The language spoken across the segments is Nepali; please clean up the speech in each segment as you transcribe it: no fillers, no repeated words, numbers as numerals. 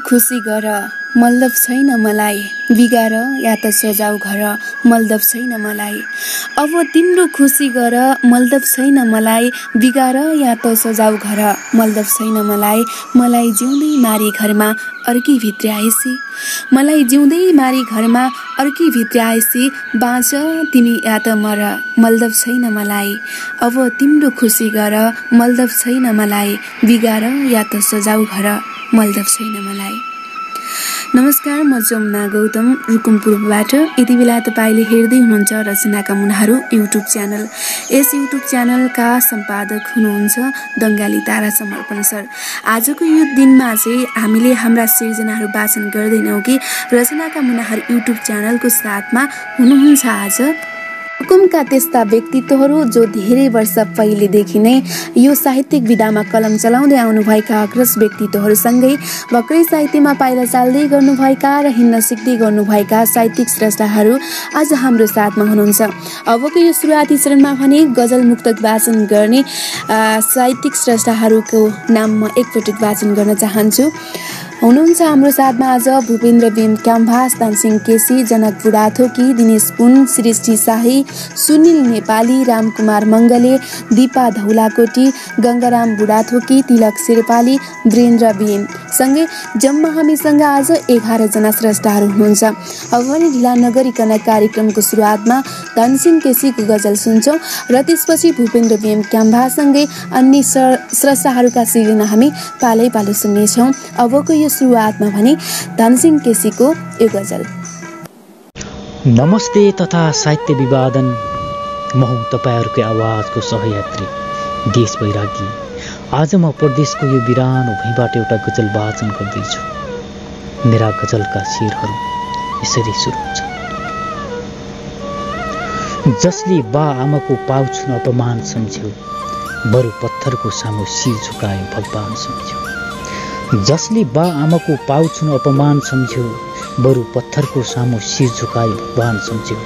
खुसी गर मतलब छैन मलाई बिगार या त सजाऊ घर मतलब छैन मलाई। अब तिम्रो खुसी गर मतलब छैन मलाई बिगार या त सजाऊ घर मतलब छैन मलाई। मलाई जिउँदै मारी घरमा अर्की भित्र्याएसी मलाई जिउँदै मारी घरमा अर्की भित्र्याएसी बाँच तिमी या त मर मतलब छैन मलाई। अब तिम्रो खुसी गर मतलब छैन मलाई बिगार या त सजाऊ घर मतलब छैन मलाई। नमस्कार, म जमुना गौतम रुकुमपुरबाट। यति बेला तपाईँले हेर्दै हुनुहुन्छ रचनाका मुनाहरू युट्युब च्यानल। यस युट्युब च्यानलका सम्पादक हुनुहुन्छ दङ्गाली तारा समर्पण सर। आजको यो दिनमा चाहिँ हामीले हाम्रा सिर्जनाहरू वाचन गर्दैनौँ कि रचनाका मुनाहरू युट्युब च्यानलको साथमा हुनुहुन्छ आज रुकुमका त्यस्ता व्यक्तित्वहरू जो धेरै वर्ष पहिलेदेखि नै यो साहित्यिक विधामा कलम चलाउँदै आउनुभएका अग्रज व्यक्तित्वहरूसँगै भर्खरै साहित्यमा पाइला चाल्दै गर्नुभएका र हिँड्न सिक्दै गर्नुभएका साहित्यिक स्रष्टाहरू आज हाम्रो साथमा हुनुहुन्छ। अबको यो सुरुवाती चरणमा भने गजल मुक्तक वाचन गर्ने साहित्यिक स्रष्टाहरूको नाम म एकपटक वाचन गर्न चाहन्छु। हुनुहुन्छ हाम्रो साथमा आज भूपेन्द्र बिम क्याम्भास, दानसिंह केसी, जनक बुढाथोकी, दिनेश पुन, सृष्टि शाही, सुनिल नेपाली, रामकुमार मङ्गले, दिपा धौलाकोटी, गङ्गाराम बुढाथोकी, तिलक शेर्पाली, वीरेन्द्र बिम सँगै जम्मा हामीसँग आज 11 जना स्रष्टाहरू हुनुहुन्छ। अब भने ढिला नगरिकन कार्यक्रमको सुरुवातमा दानसिंह केसीको गजल सुन्छौँ र त्यसपछि भूपेन्द्र बिम क्याम्भाससँगै अन्य स्रष्टाहरूका सिर्जना हामी पालै पालो सुन्नेछौँ। अबको यो सुरुवातमा भने दानसिंह केसीको यो गजल। नमस्ते तथा साहित्य विवादन, म हुँ तपाईँहरूकै आवाजको सहयात्री देश बैरागी। आज म प्रदेशको यो बिरानो भुइँबाट एउटा गजल वाचन गर्दैछु। मेरा गजलका शेरहरू यसरी सुरु हुन्छन्। जसले बा आमाको पाउ छुन अपमान सम्झ्यो, बरु पत्थरको सामु शिर झुकायो भगवान सम्झ्यो। जसले बा आमाको पाउ छुन अपमान सम्झ्यो, बरु पत्थरको सामु शिर झुकायो भगवान सम्झ्यो।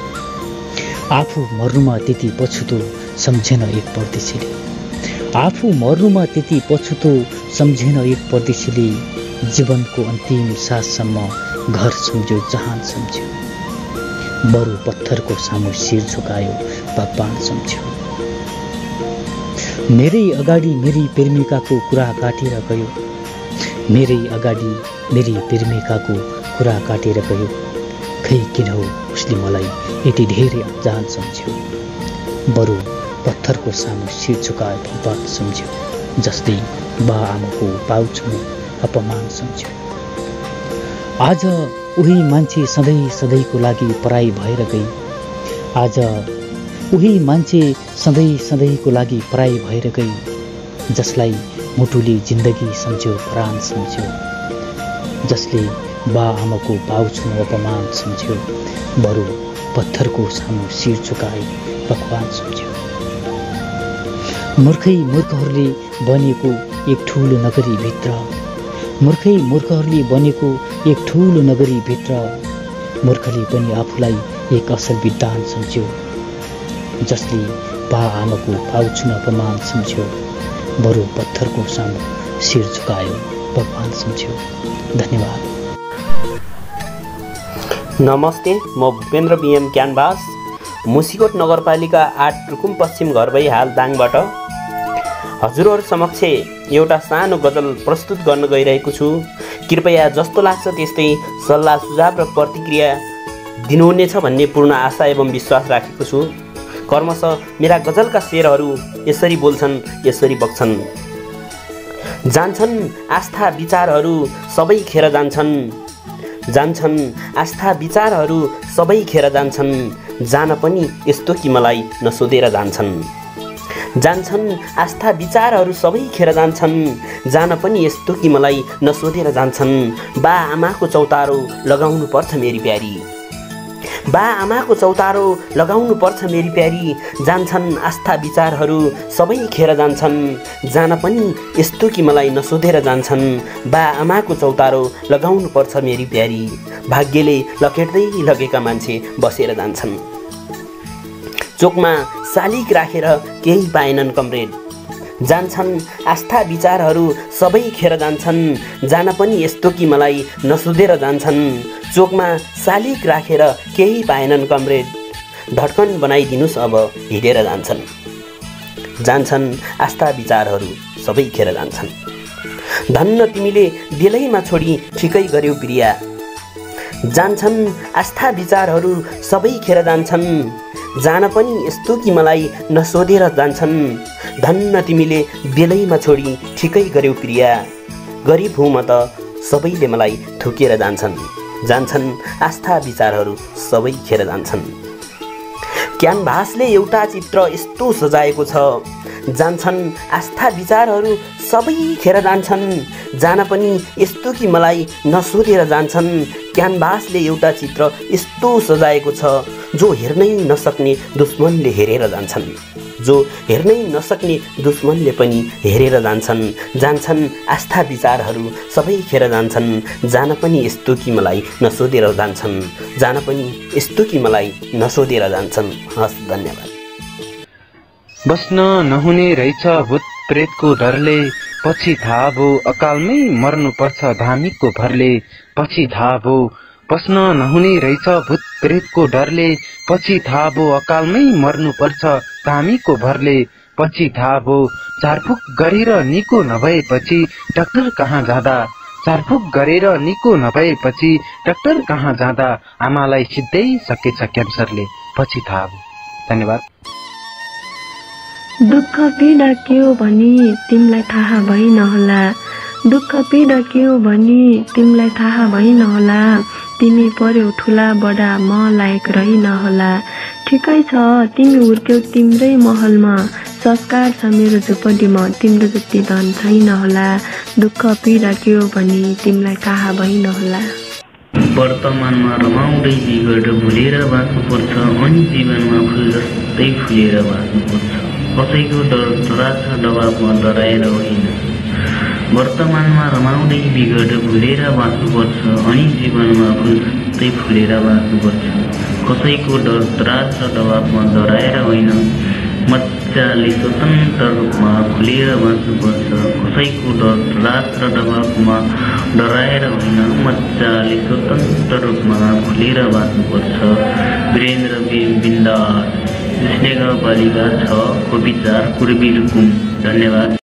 आफू मर्नुमा त्यति पछुतो सम्झेन एक परदेशीले, आफू मर्नुमा त्यति पछुतो सम्झेन एक परदेशीले। जीवनको अन्तिम साससम्म घर सम्झ्यो जहान सम्झ्यो, बरु पत्थरको सामु शिर झुकायो भगवान सम्झ्यो। मेरै अगाडि मेरी प्रेमिकाको कुरा काटेर गयो, मेरै अगाडि मेरी प्रेमिकाको कुरा काटेर गयो। खै किन हो उसले मलाई यति धेरै अनजान सम्झ्यो, बरु पत्थरको सामु शिर झुकायो भगवान सम्झ्यो। जस्तै बा आमाको पाउ छुन अपमान सम्झ्यो। आज उही मान्छे सधैँ सधैँको लागि पराई भएर गई, आज उही मान्छे सधैँ सधैँको लागि पराई भएर गई। जसलाई मुटुले जिन्दगी सम्झ्यो प्राण सम्झ्यो, जसले बा आमाको पाउ छुन अपमान सम्झ्यो, बरु पत्थरको सामु शिर झुकाए भगवान सम्झ्यो। मूर्खै मूर्खहरूले बनेको एक ठुलो नगरी भित्र, मूर्खै मूर्खहरूले बनेको एक ठुलो नगरी भित्र, मूर्खले पनि आफूलाई एक असल विद्वान सम्झ्यो। जसले बा आमाको पाउ छुन अपमान सम्झ्यो, बरु पत्थरको सामु शिर झुकायो भगवान सम्झ्यो। धन्यवाद। नमस्ते, म भूपेन्द्र बिएम क्यानभास, मुसिकोट नगरपालिका 8 रुकुम पश्चिम घरभई हाल दाङबाट हजुरहरू समक्ष एउटा सानो गजल प्रस्तुत गर्न गइरहेको छु। कृपया जस्तो लाग्छ त्यस्तै सल्लाह सुझाव र प्रतिक्रिया दिनुहुनेछ भन्ने पूर्ण आशा एवं विश्वास राखेको छु। कर्मशः मेरा गजलका शेरहरू यसरी बोल्छन्, यसरी बग्छन्। जान्छन् आस्था विचारहरू सबै खेर जान्छन्, जान्छन् आस्था विचारहरू सबै खेर जान्छन्। जान पनि यस्तो कि मलाई नसोधेर जान्छन्, जान्छन् आस्था विचारहरू सबै खेर जान्छन्। जान पनि यस्तो कि मलाई नसोधेर जान्छन्। बा आमाको चौतारो लगाउनु पर्छ मेरी प्यारी, बा आमाको चौतारो लगाउनु पर्छ मेरी प्यारी। जान्छन् आस्था विचारहरू सबै खेर जान्छन्। जान पनि यस्तो कि मलाई नसोधेर जान्छन्। बा आमाको चौतारो लगाउनु पर्छ मेरी प्यारी। भाग्यले लखेट्दै लगेका मान्छे बसेर जान्छन्। चोकमा शालिग राखेर केही पाएनन् कमरेड, जान्छन् आस्था विचारहरू सबै खेर जान्छन्, जान पनि यस्तो कि मलाई नसोधेर जान्छन्। चोकमा शालिग राखेर केही पाएनन् कमरेड, धड्कन बनाइदिनुस् अब हिँडेर जान्छन्। जान्छन् आस्था विचारहरू सबै खेर जान्छन्। धन्न तिमीले बेलैमा छोडी ठिकै गर्यौ प्रिया। जान्छन् आस्था विचारहरू सबै खेर जान्छन्, जान पनि यस्तो कि मलाई नसोधेर जान्छन्। धन्न तिमीले बेलैमा छोडी ठिकै गर्यौ प्रिया। गरिब हुँ म त सबैले मलाई थुकेर जान्छन्, जान्छन् आस्था विचारहरू सबै खेर जान्छन्। क्यानभासले एउटा चित्र यस्तो सजाएको छ, जान्छन् आस्था विचारहरू सबै खेर जान्छन्, जान पनि यस्तो कि मलाई नसोधेर जान्छन्। क्यानभासले एउटा चित्र यस्तो सजाएको छ, जो हेर्नै नसक्ने दुश्मनले हेरेर जान्छन्, जो हेर्नै नसक्ने दुश्मनले पनि हेरेर जान्छन्। जान्छन् आस्था विचारहरू सबै खेर जान्छन्, जान पनि यस्तो कि मलाई नसोधेर जान्छन्, जान पनि यस्तो कि मलाई नसोधेर जान्छन्। हस्, धन्यवाद। बस्न नहुने रहेछ भूत प्रेतको डरले, पछि थाहा भो अकालमै मर्नुपर्छ धामीको भरले। पछि थाहा भो बस्न नहुने रहेछ भूत प्रेतको डरले, पछि थाहा भो अकालमै मर्नुपर्छ धामीको भरले। पछि थाहा भो झारफुक गरेर निको नभएपछि डाक्टर कहाँ जाँदा, झारफुक गरेर निको नभएपछि डाक्टर कहाँ जाँदा, आमालाई सिद्धै सकेछ क्यान्सरले। पछि थाहा भो। धन्यवाद। दुःख पीडा के हो भनी तिमीलाई थाहा भइ नहोला, दुःख पीडा के हो भनी तिमीलाई थाहा भइ नहोला। तिमी पर्यौ ठुला बडा म लायक रहि नहोला। ठिकै छ तिमी हुर्क्यौ तिम्रै महलमा, संस्कार छ मेरो झुपडीमा तिम्रो जति धन छैन होला। दुःख पीडा के हो भनी तिमीलाई थाहा भइ नहोला। वर्तमानमा रमाउँदै बिगड भुलेर बाँच्नुपर्छ, अनि जीवनमा फुल जस्तै फुलेर बाँच्नुपर्छ। कसैको डर त्रास र दबावमा डराएर होइन। वर्तमानमा रमाउँदै बिगड भुलेर बाँच्नुपर्छ, अनि जीवनमा फुल जस्तै फुलेर बाँच्नुपर्छ। कसैको डर त्रास र दबावमा डराएर होइन, मजाले स्वतन्त्र रूपमा खुलेर बाँच्नुपर्छ। कसैको डर त्रास र दबावमा डराएर होइन, मजाले स्वतन्त्र रूपमा खुलेर बाँच्नुपर्छ। वीरेन्द्र बिन्दास, कृष्ण गाउँपालिका 6 कोपिचार, पूर्वी रुकुम। धन्यवाद।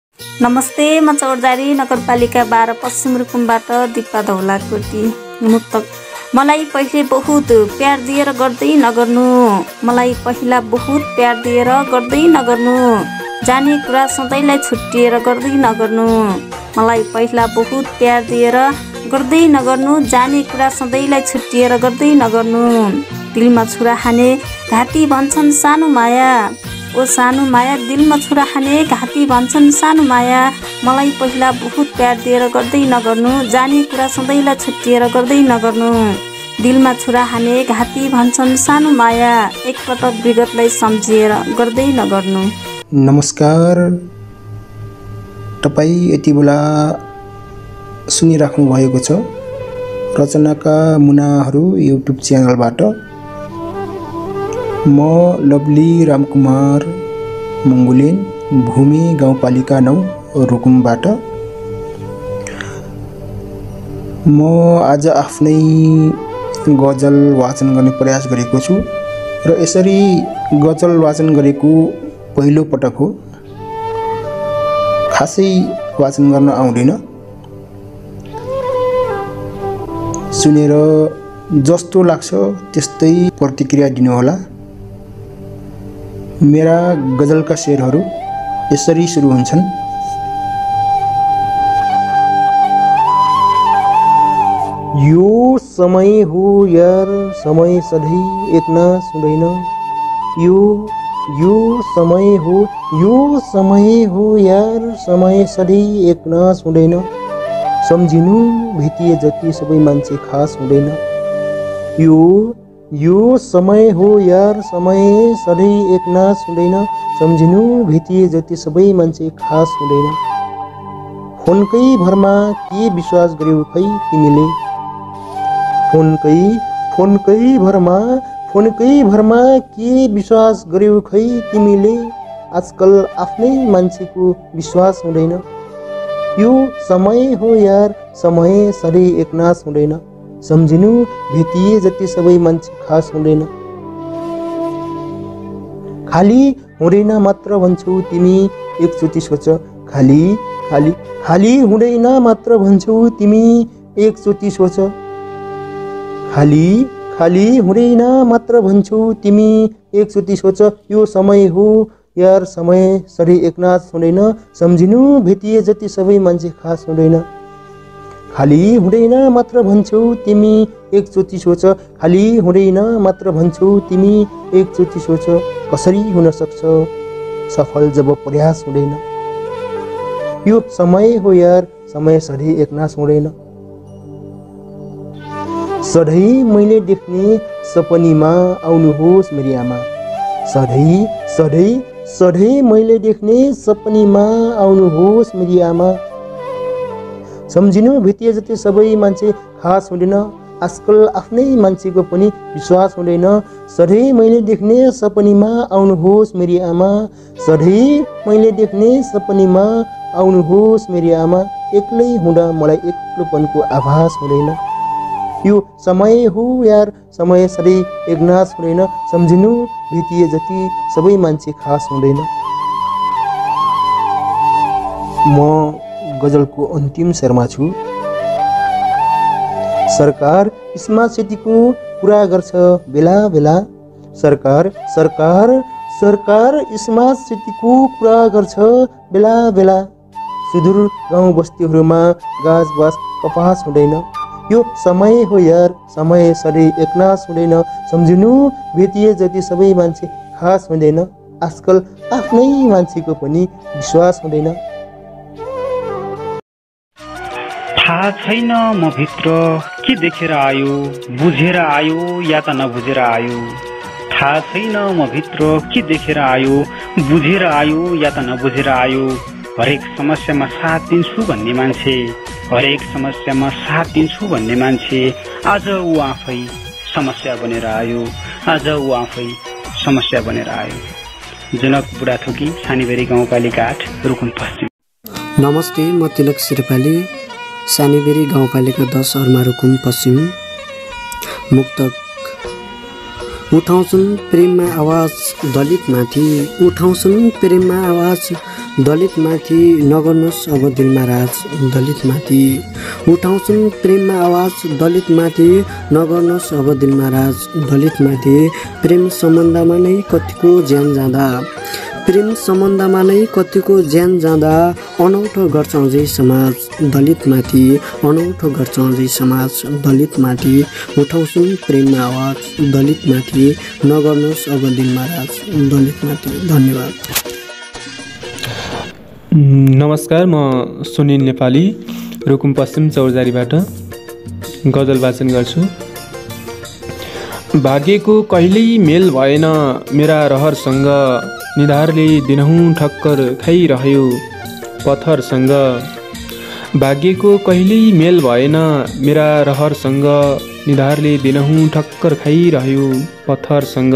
नमस्ते, म चौरजारी नगरपालिका 12 पश्चिम रुकुमबाट दिपा धौलाकोटी। मुक्तक। मलाई पहिले बहुत प्यार दिएर गर्दै नगर्नु, मलाई पहिला बहुत प्यार दिएर गर्दै नगर्नु, जाने कुरा सधैँलाई छुट्टिएर गर्दै नगर्नु। मलाई पहिला बहुत प्यार दिएर गर्दै नगर्नु, जाने कुरा सधैँलाई छुट्टिएर गर्दै नगर्नु। दिलमा छुरा हाने घाँटी भन्छन् सानो माया, ओ सानो माया दिलमा छुरा हाने घाँटी भन्छन् सानो माया। मलाई पहिला बहुत प्यार दिएर गर्दै नगर्नु, जाने कुरा सधैँलाई छुट्टिएर गर्दै नगर्नु। दिलमा छुरा हाने घाँटी भन्छन् सानो माया, एकपटक विगतलाई सम्झिएर गर्दै नगर्नु। नमस्कार, तपाईँ यति बेला सुनिराख्नु भएको छ रचनाका मुनाहरू युट्युब च्यानलबाट। म लभली रामकुमार मङ्गुलेन, भूमि गाउँपालिका 9 रुकुमबाट। म आज आफ्नै गजल वाचन गर्ने प्रयास गरेको छु र यसरी गजल वाचन गरेको पहिलो पटक हो। खासै वाचन गर्न आउँदैन, सुनेर जस्तो लाग्छ त्यस्तै प्रतिक्रिया दिनुहोला। मेरा गजलका शेरहरू यसरी सुरु हुन्छन्। यो समय हो यार, समय सधैँ एक नास हुँदैन। यो समय हो यार, समय सधैँ एक नास हुँदैन। सम्झिनु भेटिए जति सबै मान्छे खास हुँदैन। यो समय हो यार, समय सधैँ एक नास हुँदैन। सम्झिनु भेटिए जति सबै मान्छे खास हुँदैन। फोनकै भरमा के विश्वास गर्यौ खै तिमीले, फोनकै भरमा के विश्वास गर्यौ खै तिमीले। आजकल आफ्नै मान्छेको विश्वास हुँदैन। यो समय हो यार, समय सधैँ एकनाश हुँदैन। सम्झिनु भेटिए जति सबै मान्छे खास हुँदैन। खाली हुँदैन मात्र भन्छौ तिमी एकचोटि सोच, खाली खाली खाली हुँदैन मात्र भन्छौ तिमी एकचोटि सोच, खाली खाली हुँदैन मात्र भन्छौ तिमी एकचोटि सोच। यो समय हो यार, समय सधैँ एकनाश हुँदैन। सम्झिनु भेटिए जति सबै मान्छे खास हुँदैन। खाली हुँदैन मात्र भन्छौ तिमी एकचोटि सोच, खाली हुँदैन मात्र भन्छौ तिमी एकचोटि सोच। कसरी हुन सक्छ सफल जब प्रयास हुँदैन। यो समय हो यार, समय सधैँ एकनाश हुँदैन। सधैँ मैले देख्ने सपनीमा आउनुहोस् मेरी आमा, सधैँ सधैँ सधैँ मैले देख्ने सपनीमा आउनुहोस् मेरी आमा। सम्झिनु भेटिए जति सबै मान्छे खास हुँदैन। आजकल आफ्नै मान्छेको पनि विश्वास हुँदैन। सधैँ मैले देख्ने सपनीमा आउनुहोस् मेरी आमा, सधैँ मैले देख्ने सपनीमा आउनुहोस् मेरी आमा। एक्लै हुँदा मलाई एक्लोपनको आभास हुँदैन। यो समय हो यार, समय सधैँ एकनाश हुँदैन। सम्झिनु भेटिए जति सबै मान्छे खास हुँदैन। म गजलको अन्तिम शेरमा छु। सरकार स्मार्ट सिटीको कुरा गर्छ बेला बेला, सरकार सरकार सरकार स्मार्ट सिटीको कुरा गर्छ बेला बेला। सुदूर गाउँ बस्तीहरूमा गाछ बास कपास हुँदैन। यो समय हो यार, समय सधैँ एकनाश हुँदैन। सम्झिनु भेटिए जति सबै मान्छे खास हुँदैन। आजकल आफ्नै मान्छेको पनि विश्वास हुँदैन। थाहा छैन म भित्र के देखेर आयो, बुझेर आयो या त नबुझेर आयो। थाहा छैन म भित्र के देखेर आयो, बुझेर आयो या त नबुझेर आयो। हरेक समस्यामा साथ दिन्छु भन्ने मान्छे, हरेक समस्यामा साथ दिन्छु भन्ने मान्छे आज ऊ आफै समस्या बनेर आयो, आज ऊ आफै समस्या बनेर आयो। जनक बुढाथोकी, सानीबेरी गाउँपालिका 8, रुकुम पश्चिम। नमस्ते, म तिलक शेर्पाली, सानीबेरी गाउँपालिका 10, अर्मा रुकुम पश्चिम। मुक्तक। उठाउँछन् प्रेममा आवाज दलितमाथि, उठाउँछन् प्रेममा आवाज दलितमाथि, नगर्नुहोस् अब दिलमा राज दलितमाथि। उठाउँछन् प्रेममा आवाज दलितमाथि, नगर्नुहोस् अब दिलमा राज दलितमाथि। प्रेम सम्बन्धमा नै कतिको ज्यान जाँदा, प्रेम सम्बन्धमा नै कतिको ज्यान जाँदा, अनौठो गर्छ अझै समाज दलितमाथि, अनौठो गर्छ अझै समाज दलितमाथि। उठाउँछन् प्रेममा आवाज दलितमाथि, नगर्नुहोस् अब दिलमा राज दलितमाथि। धन्यवाद। नमस्कार, म सुनिल नेपाली, रुकुम पश्चिम चौरजारीबाट गजल वाचन गर्छु। भाग्यको कहिल्यै मेल भएन मेरा रहरसँग, निधारले दिनहुँ ठक्कर खाइरह्यो पत्थरसँग। भाग्यको कहिल्यै मेल भएन मेरा रहरसँग, निधारले दिनहुँ ठक्कर खाइरह्यो पत्थरसँग।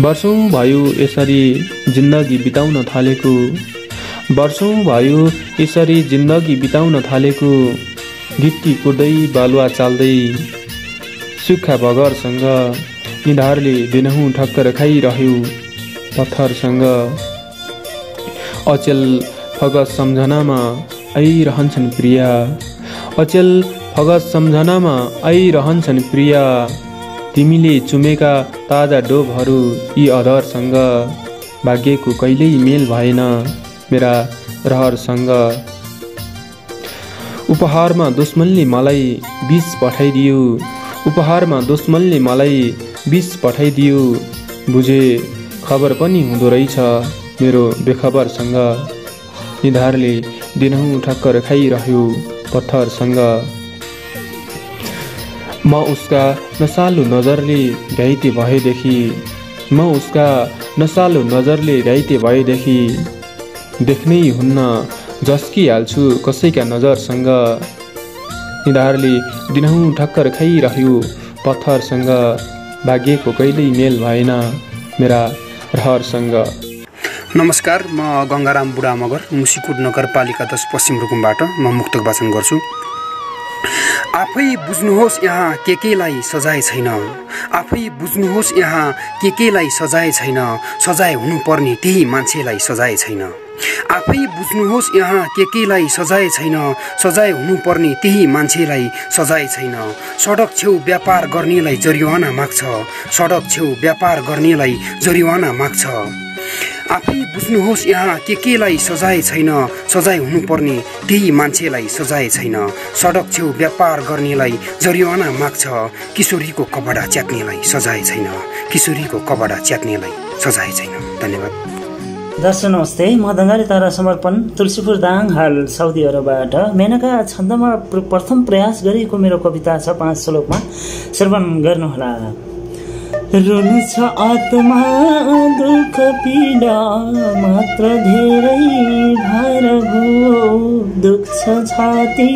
वर्षौँ भयो यसरी जिन्दगी बिताउन थालेको, वर्षौँ भयो यसरी जिन्दगी बिताउन थालेको। गिट्टी कुट्दै बालुवा चाल्दै सुक्खा बगरसँग, निधारले दिनहुँ ठक्कर खाइरह्यो पत्थरसँग। अचेल फगत सम्झनामा आइरहन्छन् प्रिया, अचेल फगत सम्झनामा आइरहन्छन् प्रिया। तिमीले चुमेका ताजा डोबहरू यी अधरसँग, भाग्यको कहिल्यै मेल भएन मेरा रहरसँग। उपहारमा दुश्मनले मलाई विष पठाइदियो, उपहारमा दुश्मनले मलाई विष पठाइदियो। बुझे खबर पनि हुँदो रहेछ मेरो बेखबरसँग, निधारले दिनहुँ ठक्कर खाइरह्यो पत्थरसँग। म उसका नसालु नजरले घाइते भएदेखि, म उसका नसालु नजरले घाइते भएदेखि, देख्नै हुन्न झस्किहाल्छु कसैका नजरसँग। निधारले दिनहुँ ठक्कर खाइरह्यो पत्थरसँग, भाग्यको कहिल्यै मेल भएन मेरा रहरसँग। नमस्कार, म गङ्गाराम बुढा मगर, मुसिकोट नगरपालिका 10 पश्चिम रुकुमबाट म मुक्तक वाचन गर्छु। आफै बुझ्नुहोस् यहाँ केलाई सजाय छैन, आफै बुझ्नुहोस् यहाँ केलाई सजाय छैन, सजाय हुनुपर्ने त्यही मान्छेलाई सजाय छैन। आफै बुझ्नुहोस् यहाँ केलाई सजाय छैन, सजाय हुनुपर्ने त्यही मान्छेलाई सजाय छैन। सडक छेउ व्यापार गर्नेलाई जरिवाना माग्छ, सडक छेउ व्यापार गर्नेलाई जरिवाना माग्छ। आफै बुझ्नुहोस् यहाँ केलाई सजाय छैन, सजाय हुनुपर्ने त्यही मान्छेलाई सजाय छैन। सडक छेउ व्यापार गर्नेलाई जरिवाना माग्छ, किशोरीको कपडा च्यात्नेलाई सजाय छैन, किशोरीको कपडा च्यात्नेलाई सजाय छैन। धन्यवाद। दर्शक नमस्ते, म दङ्गाली तारा समर्पण तुलसीपुर दाङ, हाल साउदी अरबबाट। मेनका छन्दमा प्रथम प्रयास गरेको मेरो कविता छ 5 श्लोकमा, श्रवण गर्नुहोला। रुन छ आत्मा दुःख पीडा मात्र धेरै भार भो, दुख्छ छाती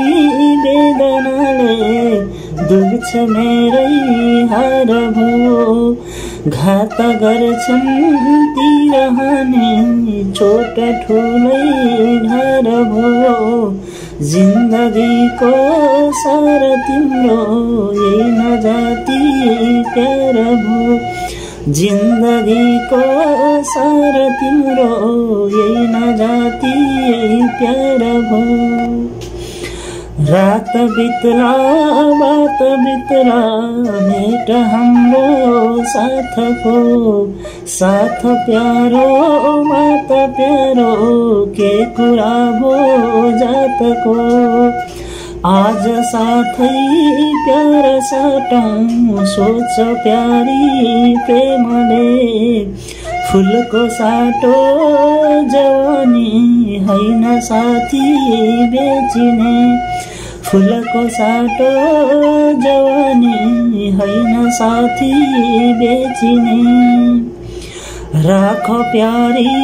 वेदनाले दुख्छ मेरै हार भो। घात गर्छन् ती रहने छोट ठुलै घर भो, जिन्दगीको सार तिम्रो यही नजाति प्यार भो, जिन्दगीको सार तिम्रो यही नजाति प्यार भो। रात बितला बात बितला भेट हाम्रो साथको, साथ प्यारो मात प्यारो के कुरा भो जातको। आज साथै प्यार साटौँ सोच प्यारी प्रेमले, फुलको साटो जवानी हैन साथी बेचिने, फुलको साटो जवानी हैन साथी बेचिने। राख प्यारी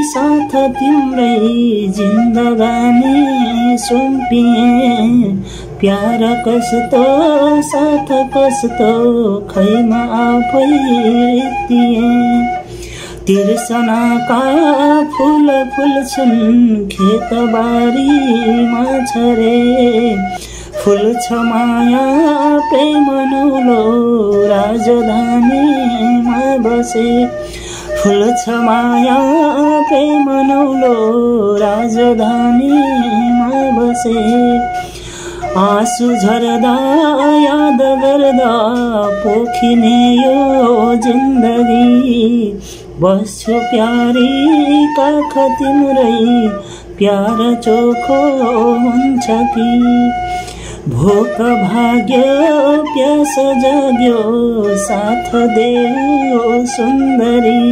साथ तिम्रै जिन्दगानी सुम्पिए, प्यार कस्तो साथ कस्तो खैमा आफै रित्तिए। तिर्सनाका फुल फुल्छन् खेतबारीमा छरे, फुल्छ माया प्रेम नौलो राजधानीमा बसे, फुल्छ माया प्रेम नौलो राजधानीमा बसे। आँसु झर्दा याद गर्दा पोखिने यो जिन्दगी, बस्छु प्यारी काख तिम्रै प्यार चोखो हुन्छ कि। भोक भाग्यो प्यास जाग्यो साथ देऊ सुन्दरी,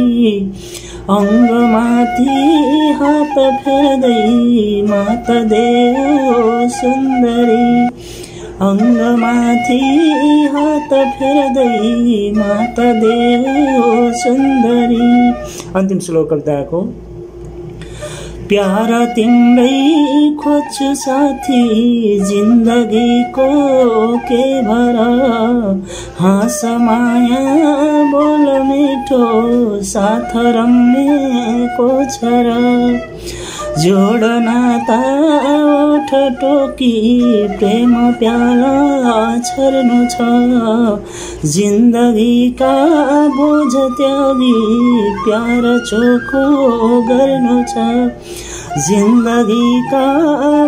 अङ्गमाथि हात फेर्दै मात देऊ सुन्दरी, अङ्गमाथि हात फेर्दै मात देऊ सुन्दरी। अन्तिम श्लोक कविताको। प्यार तिम्रै खोज्छु साथी जिन्दगीको के भर, हाँस माया बोल मिठो साथ रम्नेको छ र। जोड नाता ओठ टोकी प्रेम प्याला छर्नु छ, जिन्दगीका बोझ त्यागी प्यार चोखो गर्नु छ, जिन्दगीका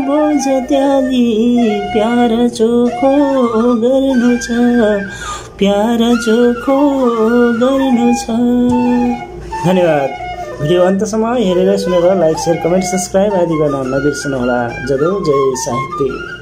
बोझ त्यागी प्यार चोखो गर्नु छ, प्यार चोखो गर्नु छ। धन्यवाद। भिडियो अन्तसम्म हेरेर सुनेर लाइक शेयर कमेन्ट सब्सक्राइब आदि गर्न नबिर्सनुहोला। जय साहित्य।